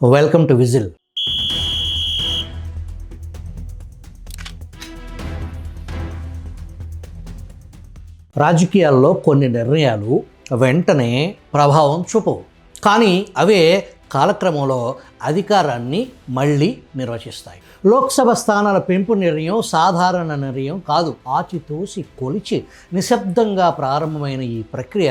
Welcome to whistle. రాజకీయాల్లో కొన్ని నిర్ణయాలు వెంటనే ప్రభావం చూపవు, కానీ అవే కాలక్రమంలో అధికారాన్ని మళ్ళీ నిర్వచిస్తాయి. లోక్సభ స్థానాల పెంపు నిర్ణయం సాధారణ నిర్ణయం కాదు. ఆచితూసి కొలిచి నిశ్శబ్దంగా ప్రారంభమైన ఈ ప్రక్రియ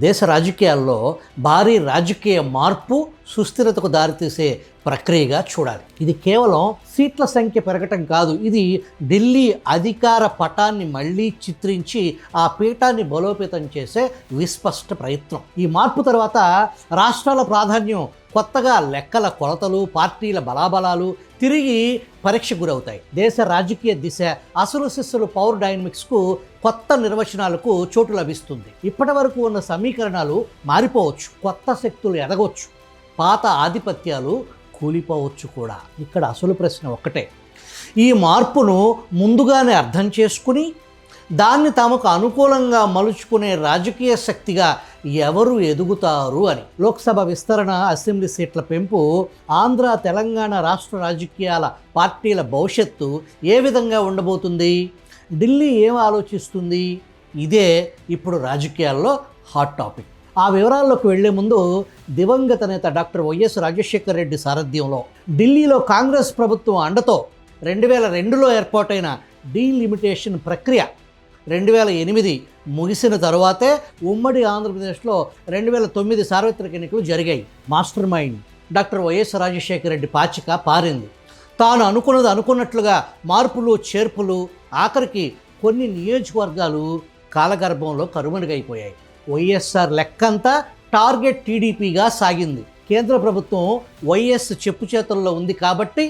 దేశ రాజకీయాల్లో భారీ రాజకీయ మార్పు, సుస్థిరతకు దారితీసే ప్రక్రియగా చూడాలి. ఇది కేవలం సీట్ల సంఖ్య పెరగటం కాదు, ఇది ఢిల్లీ అధికార పటాన్ని మళ్ళీ చిత్రించి ఆ పీఠాన్ని బలోపేతం చేసే విస్పష్ట ప్రయత్నం. ఈ మార్పు తర్వాత రాష్ట్రాల ప్రాధాన్యం, కొత్తగా లెక్కల కొలతలు, పార్టీల బలాబలాలు తిరిగి పరీక్ష గురవుతాయి. దేశ రాజకీయ దిశ, అసలు సిస్సులు, పవర్ డైనమిక్స్కు కొత్త నిర్వచనాలకు చోటు లభిస్తుంది. ఇప్పటి వరకు ఉన్న సమీకరణాలు మారిపోవచ్చు, కొత్త శక్తులు ఎదగవచ్చు, పాత ఆధిపత్యాలు కూలిపోవచ్చు కూడా. ఇక్కడ అసలు ప్రశ్న ఒక్కటే, ఈ మార్పును ముందుగానే అర్థం చేసుకుని దాన్ని తమకు అనుకూలంగా మలుచుకునే రాజకీయ శక్తిగా ఎవరు ఎదుగుతారు అని. లోక్సభ విస్తరణ, అసెంబ్లీ సీట్ల పెంపు, ఆంధ్ర తెలంగాణ రాష్ట్ర రాజకీయాల పార్టీల భవిష్యత్తు ఏ విధంగా ఉండబోతుంది? ఢిల్లీ ఏం ఆలోచిస్తుంది? ఇదే ఇప్పుడు రాజకీయాల్లో హాట్ టాపిక్. ఆ వివరాల్లోకి వెళ్లే ముందు, దివంగత నేత డాక్టర్ వైఎస్ రాజశేఖర రెడ్డి సారథ్యంలో ఢిల్లీలో కాంగ్రెస్ ప్రభుత్వం అండతో 2002లో ఏర్పాటైన డీలిమిటేషన్ ప్రక్రియ 2008 ముగిసిన తరువాతే ఉమ్మడి ఆంధ్రప్రదేశ్లో 2009 సార్వత్రిక ఎన్నికలు జరిగాయి. Master mind doctor YS Rajasekhara Reddy పాచిక పారింది. తాను అనుకున్నది అనుకున్నట్లుగా మార్పులు, చేర్పులు, ఆఖరికి కొన్ని నియోజకవర్గాలు కాలగర్భంలో కరుమరుగైపోయాయి. వైఎస్ఆర్ లెక్కంతా టార్గెట్ టీడీపీగా సాగింది. కేంద్ర ప్రభుత్వం వైఎస్ చెప్పు చేతుల్లో ఉంది కాబట్టి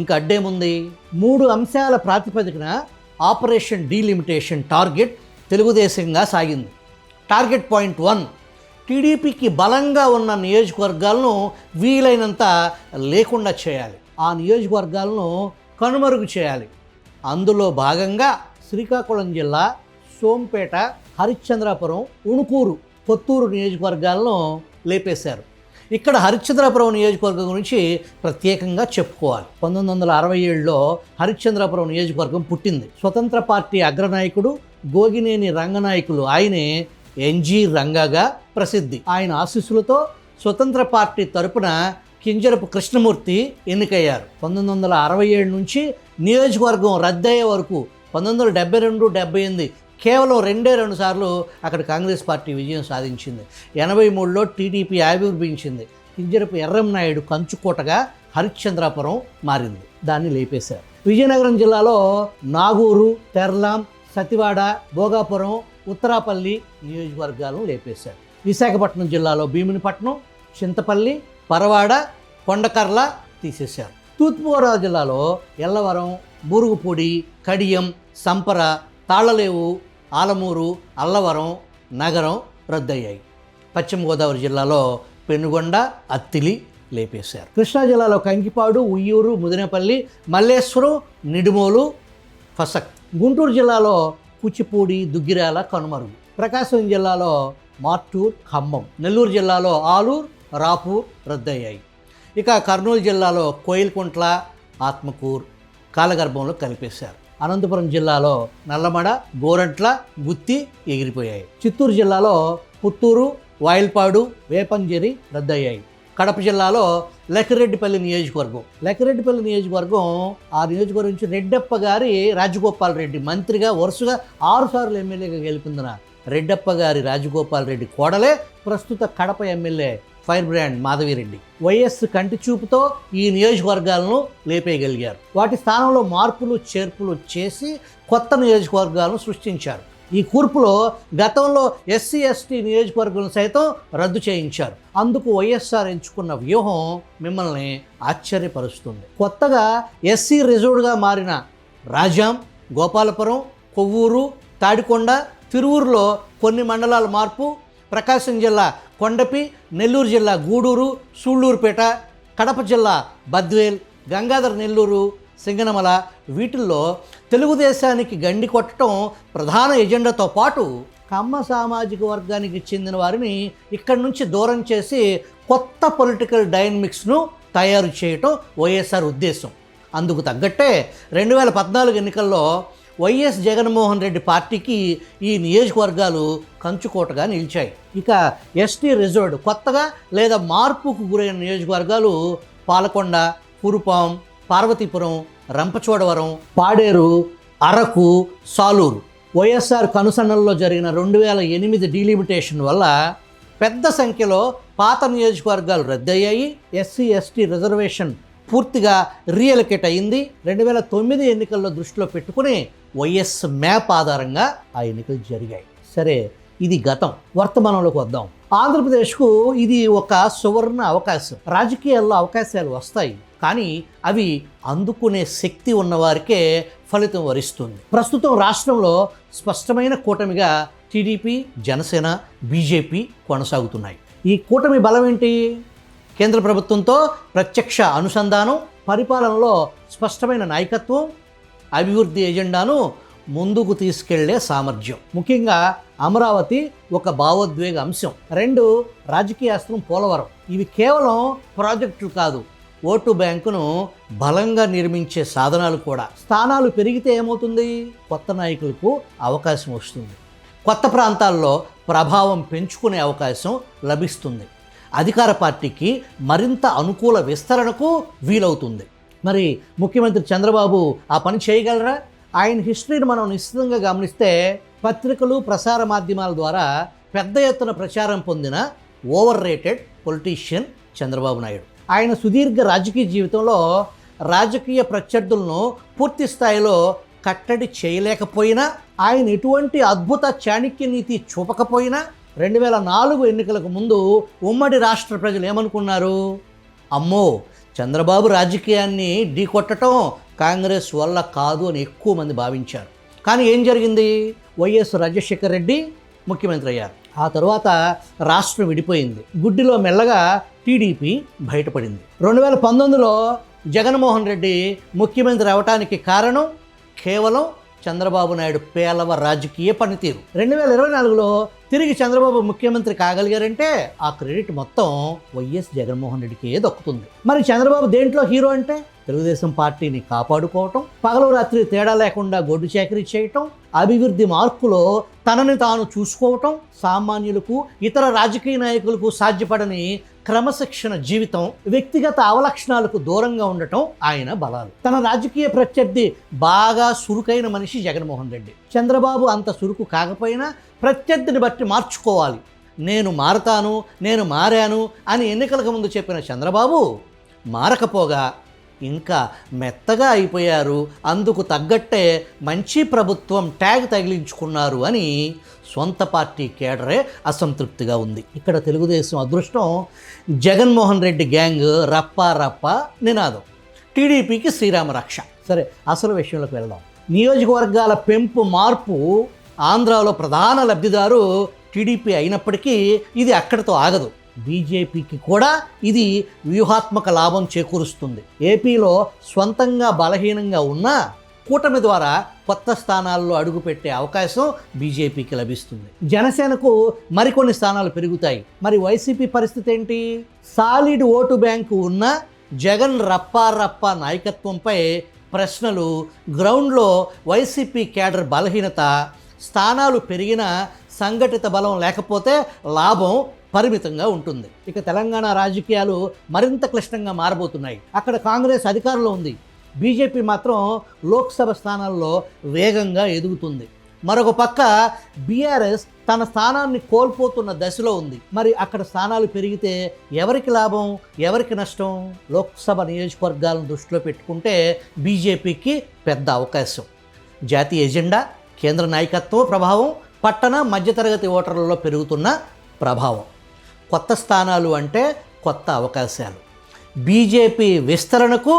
ఇంక అడ్డేముంది? 3 అంశాల ప్రాతిపదికన ఆపరేషన్ డీలిమిటేషన్ టార్గెట్ తెలుగుదేశంగా సాగింది. టార్గెట్ పాయింట్ 1, టీడీపీకి బలంగా ఉన్న నియోజకవర్గాలను వీలైనంత లేకుండా చేయాలి, ఆ నియోజకవర్గాలను కనుమరుగు చేయాలి. అందులో భాగంగా శ్రీకాకుళం జిల్లా సోంపేట, హరిశ్చంద్రాపురం, ఉణుకూరు, కొత్తూరు నియోజకవర్గాలను లేపేశారు. ఇక్కడ హరిశ్చంద్రాపురం నియోజకవర్గం గురించి ప్రత్యేకంగా చెప్పుకోవాలి. 1967లో హరిశ్చంద్రాపురం నియోజకవర్గం పుట్టింది. స్వతంత్ర పార్టీ అగ్రనాయకుడు గోగినేని రంగనాయకులు ఆయనే ఎన్జి రంగగా ప్రసిద్ధి. ఆయన ఆశీస్సులతో స్వతంత్ర పార్టీ తరపున కింజరపు కృష్ణమూర్తి ఎన్నికయ్యారు. 1967 నుంచి నియోజకవర్గం రద్దయ్యే వరకు 1972, 78 కేవలం 2 సార్లు అక్కడ కాంగ్రెస్ పార్టీ విజయం సాధించింది. 83లో టీడీపీ ఆవిర్భవించింది. కింజరపు ఎర్రంనాయుడు కంచుకోటగా హరిశ్చంద్రాపురం మారింది, దాన్ని లేపేశారు. విజయనగరం జిల్లాలో నాగూరు, తెర్లాం, సతివాడ, భోగాపురం, ఉత్తరాపల్లి నియోజకవర్గాలను లేపేశారు. విశాఖపట్నం జిల్లాలో భీమునిపట్నం, చింతపల్లి, పరవాడ, కొండకర్ల తీసేశారు. తూర్పుగోదావరి జిల్లాలో ఎల్లవరం, బూరుగుపూడి, కడియం, సంపర, తాళలేవు, ఆలమూరు, అల్లవరం, నగరం రద్దయ్యాయి. పశ్చిమ గోదావరి జిల్లాలో పెనుగొండ, అత్తిలి లేపేశారు. కృష్ణా జిల్లాలో కంకిపాడు, ఉయ్యూరు, ముదినేపల్లి, మల్లేశ్వరం, నిడుమోలు, ఫసక్. గుంటూరు జిల్లాలో కూచిపూడి, దుగ్గిరాల కనుమరుగు. ప్రకాశం జిల్లాలో మార్టూర్, ఖమ్మం. నెల్లూరు జిల్లాలో ఆలూరు, రాపూర్ రద్దయ్యాయి. ఇక కర్నూలు జిల్లాలో కోయిల్కుంట్ల, ఆత్మకూర్ కాలగర్భంలో కలిపేశారు. అనంతపురం జిల్లాలో నల్లమడ, గోరంట్ల, గుత్తి ఎగిరిపోయాయి. చిత్తూరు జిల్లాలో పుత్తూరు, వాయిల్పాడు, వేపంజేరి రద్దయ్యాయి. కడప జిల్లాలో లక్కిరెడ్డిపల్లి నియోజకవర్గం. లక్కిరెడ్డిపల్లి నియోజకవర్గం, ఆ నియోజకవర్గం నుంచి రెడ్డప్ప గారి రాజగోపాల్ రెడ్డి మంత్రిగా వరుసగా 6 సార్లు ఎమ్మెల్యేగా గెలుపొందిన రెడ్డప్ప గారి రాజగోపాల్ రెడ్డి కోడలే ప్రస్తుత Kadapa MLA fire brand Madhavi Reddy. YS కంటి చూపుతో ఈ నియోజకవర్గాలను లేపేయగలిగారు. వాటి స్థానంలో మార్పులు, చేర్పులు చేసి కొత్త నియోజకవర్గాలను సృష్టించారు. ఈ కూర్పులో గతంలో ఎస్సీ ఎస్టీ నియోజకవర్గాలను సైతం రద్దు చేయించారు. అందుకు వైఎస్ఆర్ ఎంచుకున్న వ్యూహం మిమ్మల్ని ఆశ్చర్యపరుస్తుంది. కొత్తగా ఎస్సీ రిజర్వ్డ్గా మారిన రాజాం, గోపాలపురం, కొవ్వూరు, తాడికొండ, తిరువూరులో కొన్ని మండలాల మార్పు, ప్రకాశం జిల్లా కొండపి, నెల్లూరు జిల్లా గూడూరు, సూళ్ళూరుపేట, కడప జిల్లా బద్వేల్, గంగాధర నెల్లూరు, సింగనమల, వీటిల్లో తెలుగుదేశానికి గండి కొట్టడం ప్రధాన ఎజెండాతో పాటు కమ్మ సామాజిక వర్గానికి చెందిన వారిని ఇక్కడి నుంచి దూరం చేసి కొత్త పొలిటికల్ డైనమిక్స్ను తయారు చేయటం వైఎస్ఆర్ ఉద్దేశం. అందుకు తగ్గట్టే 2014 ఎన్నికల్లో వైఎస్ జగన్మోహన్ రెడ్డి పార్టీకి ఈ నియోజకవర్గాలు కంచుకోటగా నిలిచాయి. ఇక ఎస్టీ రిజర్వ్డ్ కొత్తగా లేదా మార్పుకు గురైన నియోజకవర్గాలు పాలకొండ, కురుపాం, పార్వతీపురం, రంపచోడవరం, పాడేరు, అరకు, సాలూరు. వైఎస్ఆర్ కనుసన్నల్లో జరిగిన 2008 డీలిమిటేషన్ వల్ల పెద్ద సంఖ్యలో పాత నియోజకవర్గాలు రద్దయ్యాయి. ఎస్సీ ఎస్టీ రిజర్వేషన్ పూర్తిగా రీఎలొకేట్ అయింది. 2009 ఎన్నికల్లో దృష్టిలో పెట్టుకుని వైఎస్ మ్యాప్ ఆధారంగా ఆ ఎన్నికలు జరిగాయి. సరే, ఇది గతం. వర్తమానంలోకి వద్దాం. ఆంధ్రప్రదేశ్కు ఇది ఒక సువర్ణ అవకాశం. రాజకీయాల్లో అవకాశాలు వస్తాయి, కానీ అవి అందుకునే శక్తి ఉన్నవారికే ఫలితం వరిస్తుంది. ప్రస్తుతం రాష్ట్రంలో స్పష్టమైన కూటమిగా టీడీపీ, జనసేన, బీజేపీ కొనసాగుతున్నాయి. ఈ కూటమి బలం ఏంటి? కేంద్ర ప్రభుత్వంతో ప్రత్యక్ష అనుసంధానం, పరిపాలనలో స్పష్టమైన నాయకత్వం, అభివృద్ధి ఎజెండాను ముందుకు తీసుకెళ్లే సామర్థ్యం. ముఖ్యంగా అమరావతి ఒక భావోద్వేగ అంశం. 2 రాజకీయాస్త్రం పోలవరం. ఇవి కేవలం ప్రాజెక్టులు కాదు, ఓటు బ్యాంకును బలంగా నిర్మించే సాధనాలు కూడా. స్థానాలు పెరిగితే ఏమవుతుంది? కొత్త నాయకులకు అవకాశం వస్తుంది. కొత్త ప్రాంతాల్లో ప్రభావం పెంచుకునే అవకాశం లభిస్తుంది. అధికార పార్టీకి మరింత అనుకూల విస్తరణకు వీలవుతుంది. మరి ముఖ్యమంత్రి చంద్రబాబు ఆ పని చేయగలరా? ఆయన హిస్టరీని మనం నిశ్చితంగా గమనిస్తే పత్రికలు, ప్రసార మాధ్యమాల ద్వారా పెద్ద ఎత్తున ప్రచారం పొందిన over rated politician Chandrababu Naidu. ఆయన సుదీర్ఘ రాజకీయ జీవితంలో రాజకీయ ప్రత్యర్థులను పూర్తి స్థాయిలో కట్టడి చేయలేకపోయినా, ఆయన ఎటువంటి అద్భుత చాణక్య నీతి చూపకపోయినా 2004 ఎన్నికలకు ముందు ఉమ్మడి రాష్ట్ర ప్రజలు ఏమనుకున్నారు? అమ్మో, చంద్రబాబు రాజకీయాన్ని ఢీకొట్టడం కాంగ్రెస్ వల్ల కాదు అని ఎక్కువ మంది భావించారు. కానీ ఏం జరిగింది? వైఎస్ రాజశేఖర రెడ్డి ముఖ్యమంత్రి అయ్యారు. ఆ తర్వాత రాష్ట్రం విడిపోయింది. గుడ్డిలో మెల్లగా టీడీపీ బయటపడింది. 2019లో జగన్మోహన్ రెడ్డి ముఖ్యమంత్రి అవటానికి కారణం కేవలం చంద్రబాబు నాయుడు పేలవ రాజకీయ పనితీరు. 2024లో తిరిగి చంద్రబాబు ముఖ్యమంత్రి కాగలిగారంటే ఆ క్రెడిట్ మొత్తం వైఎస్ జగన్మోహన్ రెడ్డికే దక్కుతుంది. మరి చంద్రబాబు దేంట్లో హీరో అంటే తెలుగుదేశం పార్టీని కాపాడుకోవటం, పగలు రాత్రి తేడా లేకుండా గొడ్డు చాకరీ చేయటం, అభివృద్ధి మార్పులో తనని తాను చూసుకోవటం, సామాన్యులకు, ఇతర రాజకీయ నాయకులకు సాధ్యపడని క్రమశిక్షణ జీవితం, వ్యక్తిగత అవలక్షణాలకు దూరంగా ఉండటం ఆయన బలాలు. తన రాజకీయ ప్రత్యర్థి బాగా సురుకైన మనిషి జగన్మోహన్ రెడ్డి. చంద్రబాబు అంత సురుకు కాకపోయినా ప్రత్యర్థిని బట్టి మార్చుకోవాలి. నేను మారతాను, నేను మారాను అని ఎన్నికలకు ముందు చెప్పిన చంద్రబాబు మారకపోగా ఇంకా మెత్తగా అయిపోయారు. అందుకు తగ్గట్టే మంచి ప్రభుత్వం ట్యాగ్ తగిలించుకున్నారు అని సొంత పార్టీ కేడరే అసంతృప్తిగా ఉంది. ఇక్కడ తెలుగుదేశం అదృష్టం జగన్మోహన్ రెడ్డి గ్యాంగ్ రప్ప రప్ప నినాదం, టీడీపీకి శ్రీరామ రక్ష. సరే, అసలు విషయంలోకి వెళ్దాం. నియోజకవర్గాల పెంపు మార్పు ఆంధ్రాలో ప్రధాన లబ్ధిదారు టీడీపీ అయినప్పటికీ ఇది అక్కడితో ఆగదు. బీజేపీకి కూడా ఇది వ్యూహాత్మక లాభం చేకూరుస్తుంది. ఏపీలో స్వంతంగా బలహీనంగా ఉన్న కూటమి ద్వారా కొత్త స్థానాల్లో అడుగుపెట్టే అవకాశం బీజేపీకి లభిస్తుంది. జనసేనకు మరికొన్ని స్థానాలు పెరుగుతాయి. మరి వైసీపీ పరిస్థితి ఏంటి? సాలిడ్ ఓటు బ్యాంకు ఉన్న జగన్ రప్పారప్ప నాయకత్వంపై ప్రశ్నలు, గ్రౌండ్లో వైసీపీ కేడర్ బలహీనత, స్థానాలు పెరిగిన సంఘటిత బలం లేకపోతే లాభం పరిమితంగా ఉంటుంది. ఇక తెలంగాణ రాజకీయాలు మరింత క్లిష్టంగా మారబోతున్నాయి. అక్కడ కాంగ్రెస్ అధికారంలో ఉంది. బీజేపీ మాత్రం లోక్సభ స్థానాల్లో వేగంగా ఎదుగుతుంది. మరొక పక్క బీఆర్ఎస్ తన స్థానాన్ని కోల్పోతున్న దశలో ఉంది. మరి అక్కడ స్థానాలు పెరిగితే ఎవరికి లాభం, ఎవరికి నష్టం? లోక్సభ నియోజకవర్గాలను దృష్టిలో పెట్టుకుంటే బీజేపీకి పెద్ద అవకాశం. జాతీయ ఎజెండా, కేంద్ర నాయకత్వ ప్రభావం, పట్టణ మధ్యతరగతి ఓటర్లలో పెరుగుతున్న ప్రభావం. కొత్త స్థానాలు అంటే కొత్త అవకాశాలు. బీజేపీ విస్తరణకు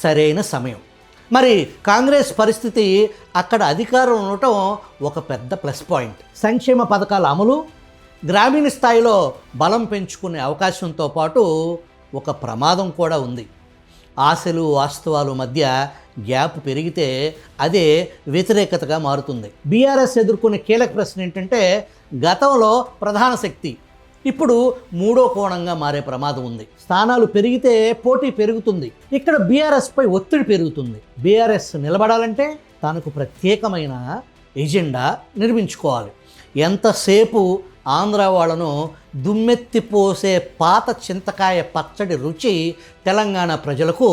సరైన సమయం. మరి కాంగ్రెస్ పరిస్థితి అక్కడ అధికారం ఉండటం ఒక పెద్ద ప్లస్ పాయింట్. సంక్షేమ పథకాల అమలు, గ్రామీణ స్థాయిలో బలం పెంచుకునే అవకాశంతో పాటు ఒక ప్రమాదం కూడా ఉంది. ఆశలు వాస్తవాలు మధ్య గ్యాప్ పెరిగితే అదే వ్యతిరేకతగా మారుతుంది. బీఆర్ఎస్ ఎదుర్కొనే కీలక ప్రశ్న ఏంటంటే, గతంలో ప్రధాన శక్తి, ఇప్పుడు మూడో కోణంగా మారే ప్రమాదం ఉంది. స్థానాలు పెరిగితే పోటీ పెరుగుతుంది. ఇక్కడ బీఆర్ఎస్పై ఒత్తిడి పెరుగుతుంది. బీఆర్ఎస్ నిలబడాలంటే తనకు ప్రత్యేకమైన ఎజెండా నిర్మించుకోవాలి. ఎంతసేపు ఆంధ్ర వాళ్ళను దుమ్మెత్తిపోసే పాత చింతకాయ పచ్చడి రుచి తెలంగాణ ప్రజలకు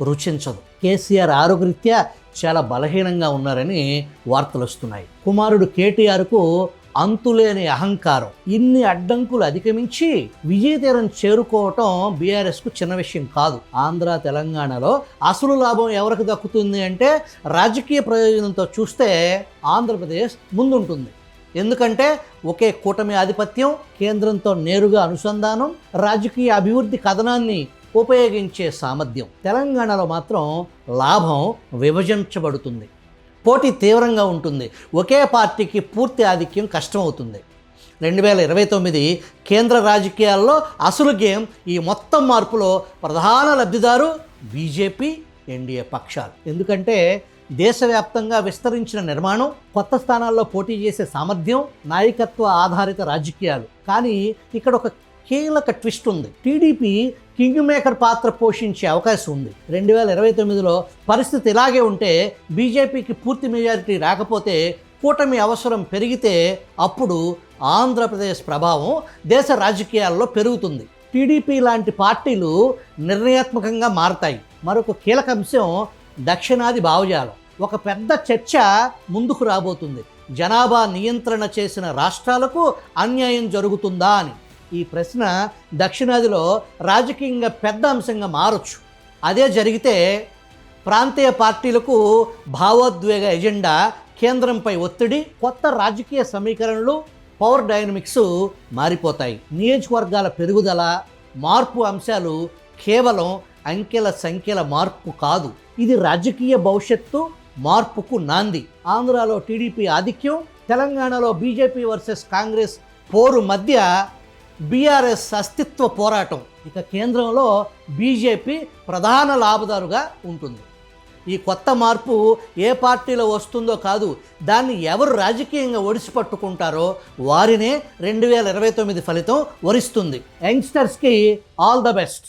రుచించదు. కేసీఆర్ ఆరోగ్యరీత్యా చాలా బలహీనంగా ఉన్నారని వార్తలు వస్తున్నాయి. కుమారుడు కేటీఆర్కు అంతులేని అహంకారం. ఇన్ని అడ్డంకులు అధిగమించి విజయతీరం చేరుకోవటం బీఆర్ఎస్కు చిన్న విషయం కాదు. ఆంధ్ర తెలంగాణలో అసలు లాభం ఎవరికి దక్కుతుంది అంటే రాజకీయ ప్రయోజనంతో చూస్తే ఆంధ్రప్రదేశ్ ముందుంటుంది. ఎందుకంటే ఒకే కూటమి ఆధిపత్యం, కేంద్రంతో నేరుగా అనుసంధానం, రాజకీయ అభివృద్ధి కథనాన్ని ఉపయోగించే సామర్థ్యం. తెలంగాణలో మాత్రం లాభం విభజించబడుతుంది. పోటీ తీవ్రంగా ఉంటుంది. ఒకే పార్టీకి పూర్తి ఆధిక్యం కష్టమవుతుంది. 2029 కేంద్ర రాజకీయాల్లో అసలు గేమ్. ఈ మొత్తం మార్పులో ప్రధాన లబ్ధిదారు బీజేపీ, ఎన్డీఏ పక్షాలు. ఎందుకంటే దేశవ్యాప్తంగా విస్తరించిన నిర్మాణం, కొత్త స్థానాల్లో పోటీ చేసే సామర్థ్యం, నాయకత్వ ఆధారిత రాజకీయాలు. కానీ ఇక్కడ ఒక కీలక ట్విస్ట్ ఉంది. టీడీపీ కింగ్ మేకర్ పాత్ర పోషించే అవకాశం ఉంది. 2029లో పరిస్థితి ఇలాగే ఉంటే, బీజేపీకి పూర్తి మెజారిటీ రాకపోతే, కూటమి అవసరం పెరిగితే అప్పుడు ఆంధ్రప్రదేశ్ ప్రభావం దేశ రాజకీయాల్లో పెరుగుతుంది. టీడీపీ లాంటి పార్టీలు నిర్ణయాత్మకంగా మారతాయి. మరొక కీలక అంశం దక్షిణాది భావజాలం. ఒక పెద్ద చర్చ ముందుకు రాబోతుంది. జనాభా నియంత్రణ చేసిన రాష్ట్రాలకు అన్యాయం జరుగుతుందా అని. ఈ ప్రశ్న దక్షిణాదిలో రాజకీయంగా పెద్ద అంశంగా మారచ్చు. అదే జరిగితే ప్రాంతీయ పార్టీలకు భావోద్వేగ ఎజెండా, కేంద్రంపై ఒత్తిడి, కొత్త రాజకీయ సమీకరణలు, పవర్ డైనమిక్స్ మారిపోతాయి. నియోజకవర్గాల పెరుగుదల, మార్పు అంశాలు కేవలం అంకెల సంఖ్యల మార్పు కాదు. ఇది రాజకీయ భవిష్యత్తు మార్పుకు నాంది. ఆంధ్రాలో టీడీపీ ఆధిక్యం, తెలంగాణలో బీజేపీ వర్సెస్ కాంగ్రెస్ పోరు మధ్య బీఆర్ఎస్ అస్తిత్వ పోరాటం. ఇక కేంద్రంలో బీజేపీ ప్రధాన లాభదారుగా ఉంటుంది. ఈ కొత్త మార్పు ఏ పార్టీలో వస్తుందో కాదు, దాన్ని ఎవరు రాజకీయంగా ఒడిసిపట్టుకుంటారో వారినే 2029 ఫలితం వరిస్తుంది. యంగ్స్టర్స్కి ఆల్ ద బెస్ట్.